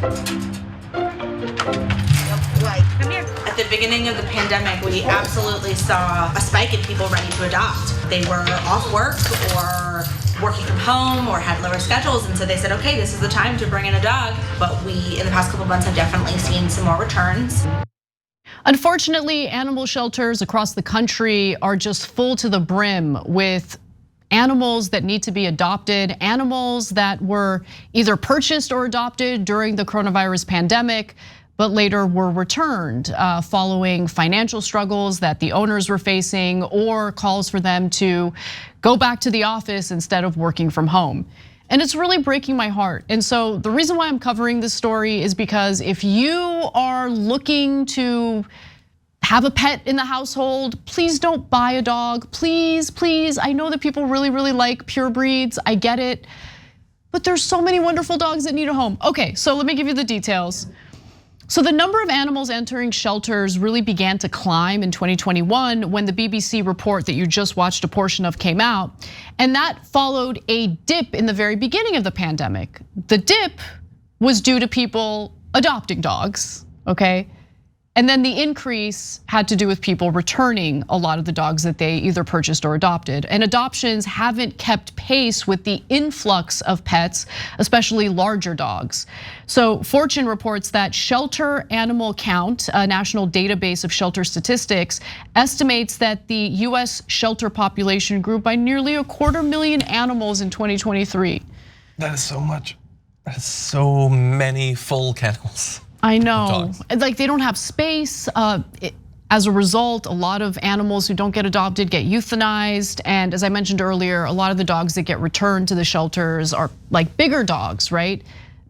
At the beginning of the pandemic, we absolutely saw a spike in people ready to adopt. They were off work or working from home or had lower schedules, and so they said, okay, this is the time to bring in a dog. But we, in the past couple of months, have definitely seen some more returns. Unfortunately, animal shelters across the country are just full to the brim with animals that need to be adopted, animals that were either purchased or adopted during the coronavirus pandemic, but later were returned following financial struggles that the owners were facing or calls for them to go back to the office instead of working from home. And it's really breaking my heart. And so the reason why I'm covering this story is because if you are looking to have a pet in the household, please don't buy a dog, please, please. I know that people really, really like pure breeds, I get it. But there's so many wonderful dogs that need a home. Okay, so let me give you the details. So the number of animals entering shelters really began to climb in 2021 when the BBC report that you just watched a portion of came out. And that followed a dip in the very beginning of the pandemic. The dip was due to people adopting dogs, okay? And then the increase had to do with people returning a lot of the dogs that they either purchased or adopted. And adoptions haven't kept pace with the influx of pets, especially larger dogs. So Fortune reports that Shelter Animal Count, a national database of shelter statistics, estimates that the US shelter population grew by nearly 250,000 animals in 2023. That is so much. That is so many full kennels. I know, like they don't have space. As a result, a lot of animals who don't get adopted get euthanized. And as I mentioned earlier, a lot of the dogs that get returned to the shelters are like bigger dogs, right?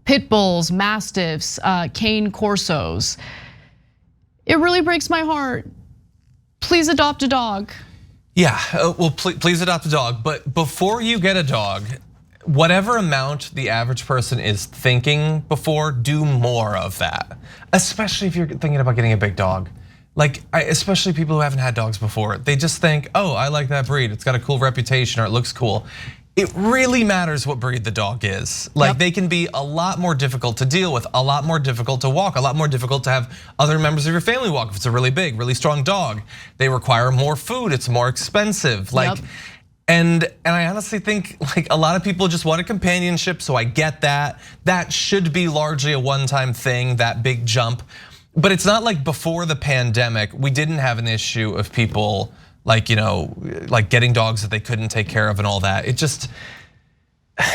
Pit bulls, mastiffs, Kaine Corsos. It really breaks my heart. Please adopt a dog. Yeah, well, please adopt a dog. But before you get a dog, whatever amount the average person is thinking before, do more of that. Especially if you're thinking about getting a big dog. Like, especially people who haven't had dogs before. They just think, oh, I like that breed. It's got a cool reputation or it looks cool. It really matters what breed the dog is. Like they can be a lot more difficult to deal with, a lot more difficult to walk, a lot more difficult to have other members of your family walk if it's a really big, really strong dog. They require more food, it's more expensive. Like. And I honestly think like a lot of people just want a companionship, so I get that. That should be largely a one-time thing, that big jump. But it's not like before the pandemic, we didn't have an issue of people like, like getting dogs that they couldn't take care of and all that. It just,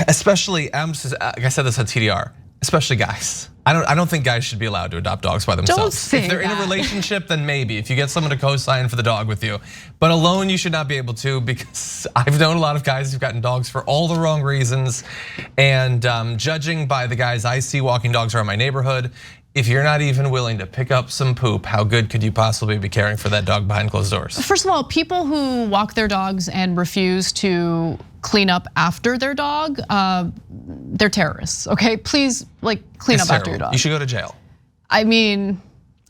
especially, like I said this on TDR, especially guys. I don't think guys should be allowed to adopt dogs by themselves. Don't say if they're in a relationship, then maybe. If you get someone to co-sign for the dog with you. But alone, you should not be able to, because I've known a lot of guys who've gotten dogs for all the wrong reasons. And judging by the guys I see walking dogs around my neighborhood, if you're not even willing to pick up some poop, how good could you possibly be caring for that dog behind closed doors? First of all, people who walk their dogs and refuse to clean up after their dog, they're terrorists, okay? Please clean up after your dog. You should go to jail. I mean,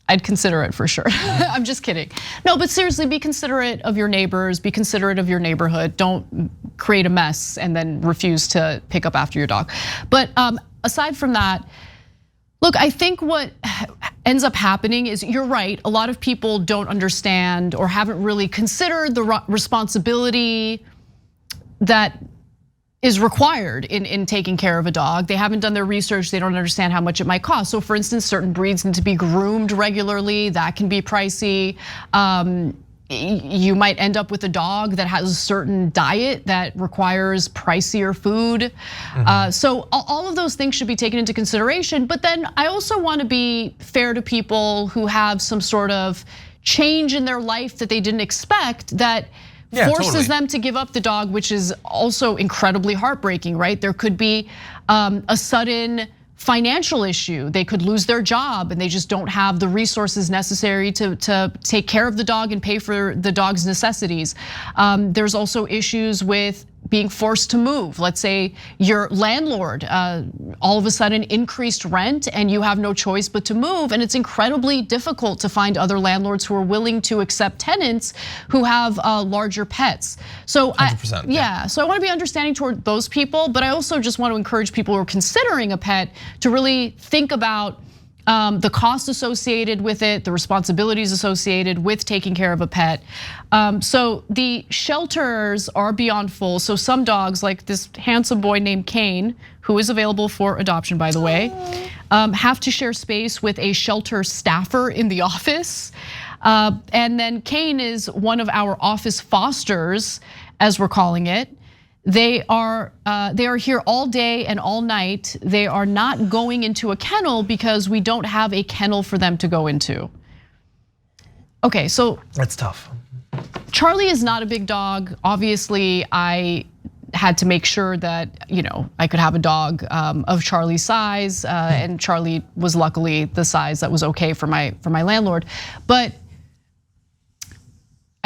I'd consider it for sure. I'm just kidding. No, but seriously, be considerate of your neighbors, be considerate of your neighborhood. Don't create a mess and then refuse to pick up after your dog. But aside from that, look, I think what ends up happening is, you're right, a lot of people don't understand or haven't really considered the responsibility that is required in taking care of a dog. They haven't done their research, they don't understand how much it might cost. So for instance, certain breeds need to be groomed regularly, that can be pricey. You might end up with a dog that has a certain diet that requires pricier food. So all of those things should be taken into consideration. But then I also want to be fair to people who have some sort of change in their life that they didn't expect, that forces them to give up the dog, which is also incredibly heartbreaking, right? There could be a sudden financial issue. They could lose their job and they just don't have the resources necessary to take care of the dog and pay for the dog's necessities. There's also issues with being forced to move. Let's say your landlord all of a sudden increased rent and you have no choice but to move, and it's incredibly difficult to find other landlords who are willing to accept tenants who have larger pets. So 100%, yeah, so I want to be understanding toward those people, but I also just want to encourage people who are considering a pet to really think about the cost associated with it, the responsibilities associated with taking care of a pet. So the shelters are beyond full. So some dogs, like this handsome boy named Kaine, who is available for adoption, by the way, have to share space with a shelter staffer in the office. And then Kaine is one of our office fosters, as we're calling it. They are here all day and all night. They are not going into a kennel because we don't have a kennel for them to go into. Okay, so that's tough. Charlie is not a big dog. Obviously, I had to make sure that I could have a dog of Charlie's size, and Charlie was luckily the size that was okay for my landlord. But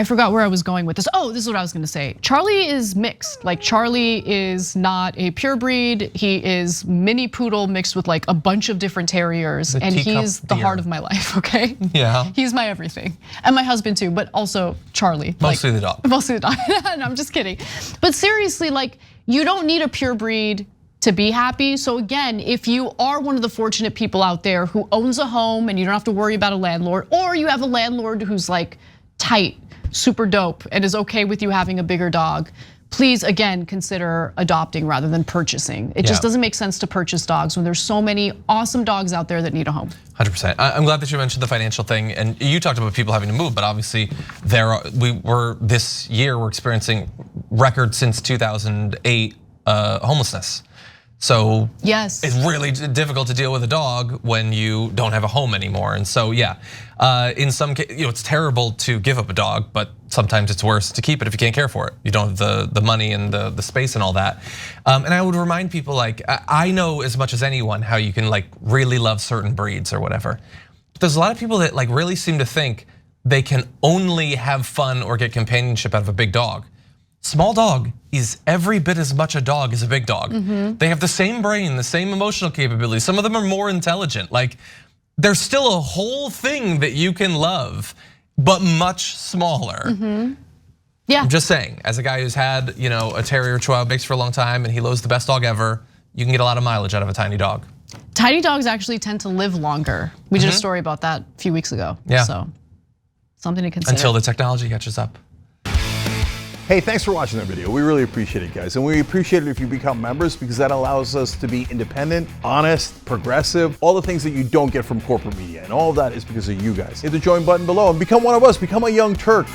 I forgot where I was going with this. Oh, this is what I was gonna say. Charlie is mixed. Like, Charlie is not a pure breed. He is mini poodle mixed with like a bunch of different terriers, and he's the heart of my life, okay? Yeah. He's my everything. And my husband too, but also Charlie. Mostly the dog. Mostly the dog. No, I'm just kidding. But seriously, like, you don't need a pure breed to be happy. So again, if you are one of the fortunate people out there who owns a home and you don't have to worry about a landlord, or you have a landlord who's like tight, super dope, and is okay with you having a bigger dog, please again consider adopting rather than purchasing. It just doesn't make sense to purchase dogs when there's so many awesome dogs out there that need a home. 100%. I'm glad that you mentioned the financial thing, and you talked about people having to move, but obviously this year we're experiencing record since 2008 homelessness. So yes, it's really difficult to deal with a dog when you don't have a home anymore. And so yeah, in some cases, it's terrible to give up a dog, but sometimes it's worse to keep it if you can't care for it. You don't have the money and the space and all that. And I would remind people, like, I know as much as anyone how you can like really love certain breeds or whatever. But there's a lot of people that like really seem to think they can only have fun or get companionship out of a big dog. Small dog is every bit as much a dog as a big dog. They have the same brain, the same emotional capabilities. Some of them are more intelligent. Like, there's still a whole thing that you can love, but much smaller. Yeah. I'm just saying, as a guy who's had a terrier Chihuahua mix for a long time, and he loves the best dog ever, you can get a lot of mileage out of a tiny dog. Tiny dogs actually tend to live longer. We did a story about that a few weeks ago. Yeah. So something to consider. Until the technology catches up. Hey, thanks for watching that video. We really appreciate it, guys. And we appreciate it if you become members, because that allows us to be independent, honest, progressive, all the things that you don't get from corporate media. And all of that is because of you guys. Hit the join button below and become one of us, become a Young Turk.